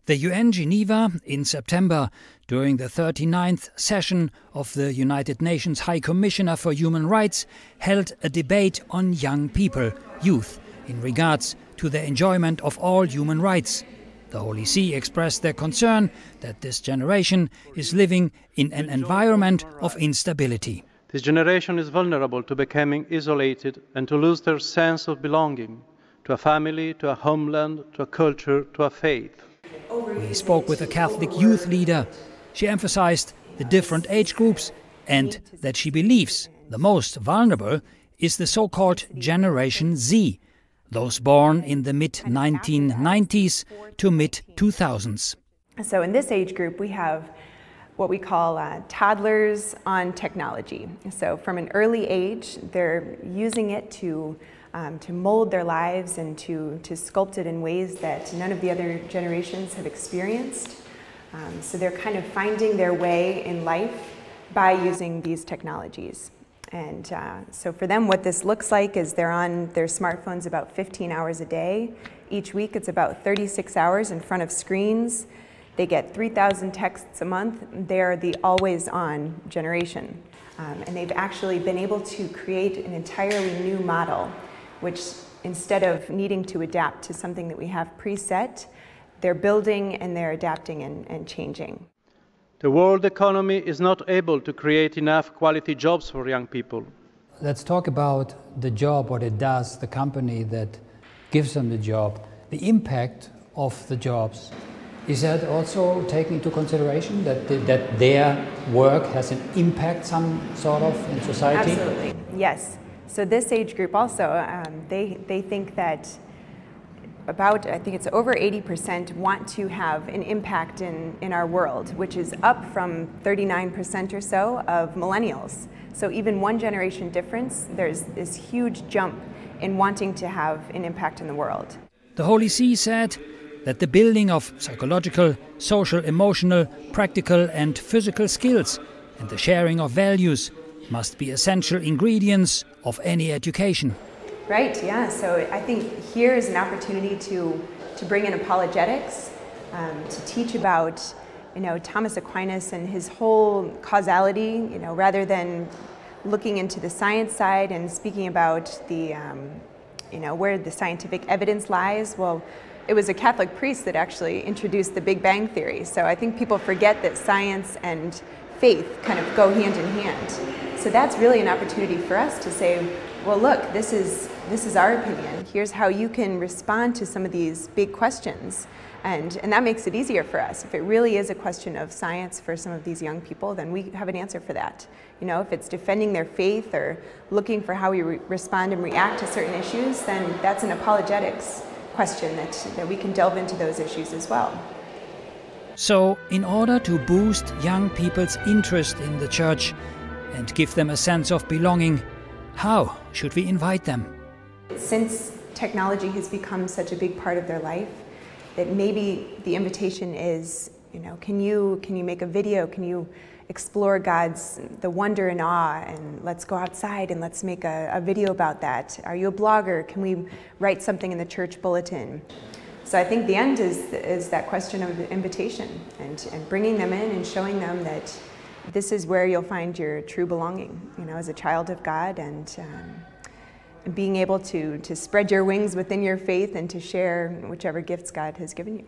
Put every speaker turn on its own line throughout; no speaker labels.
The UN Geneva in September, during the 39th session of the United Nations High Commissioner for Human Rights, held a debate on young people, youth, in regards to their enjoyment of all human rights. The Holy See expressed their concern that this generation is living in an environment of instability.
This generation is vulnerable to becoming isolated and to lose their sense of belonging to a family, to a homeland, to a culture, to a faith.
We spoke with a Catholic youth leader. She emphasized the different age groups and that she believes the most vulnerable is the so-called Generation Z, those born in the mid-1990s to mid-2000s.
So in this age group we have what we call toddlers on technology. So from an early age they're using it to mold their lives and to sculpt it in ways that none of the other generations have experienced. So they're kind of finding their way in life by using these technologies. And so for them what this looks like is they're on their smartphones about 15 hours a day. Each week it's about 36 hours in front of screens. They get 3,000 texts a month. They're the always-on generation. And they've actually been able to create an entirely new model, which instead of needing to adapt to something that we have preset, they're building and they're adapting and changing.
The world economy is not able to create enough quality jobs for young people.
Let's talk about the job, what it does, the company that gives them the job, the impact of the jobs. Is that also taken into consideration, that their work has an impact some sort of in society?
Absolutely, yes. So this age group also, they think that about, I think it's over 80% want to have an impact in our world, which is up from 39% or so of millennials. So even one generation difference, there's this huge jump in wanting to have an impact in the world.
The Holy See said that the building of psychological, social, emotional, practical and physical skills and the sharing of values must be essential ingredients of any education.
Right, yeah, so I think here is an opportunity to bring in apologetics, to teach about, Thomas Aquinas and his whole causality, rather than looking into the science side and speaking about the, where the scientific evidence lies. Well, it was a Catholic priest that actually introduced the Big Bang Theory, so I think people forget that science and faith kind of go hand in hand. So that's really an opportunity for us to say, well, look, this is our opinion. Here's how you can respond to some of these big questions. And that makes it easier for us. If it really is a question of science for some of these young people, then we have an answer for that. If it's defending their faith or looking for how we respond and react to certain issues, then that's an apologetics question that we can delve into those issues as well.
So, in order to boost young people's interest in the Church and give them a sense of belonging, how should we invite them?
Since technology has become such a big part of their life, that maybe the invitation is, can you make a video? Can you explore the wonder and awe, and let's go outside and let's make a video about that? Are you a blogger? Can we write something in the church bulletin? So I think the end is that question of the invitation and bringing them in and showing them that this is where you'll find your true belonging, as a child of God, and being able to spread your wings within your faith and to share whichever gifts God has given you.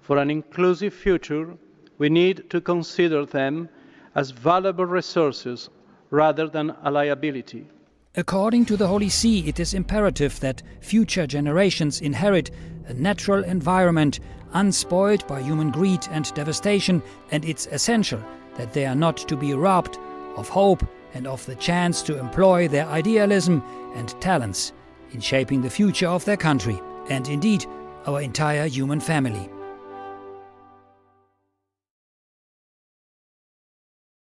For an inclusive future, we need to consider them as valuable resources rather than a liability.
According to the Holy See, it is imperative that future generations inherit a natural environment unspoilt by human greed and devastation, and it's essential that they are not to be robbed of hope and of the chance to employ their idealism and talents in shaping the future of their country and indeed our entire human family.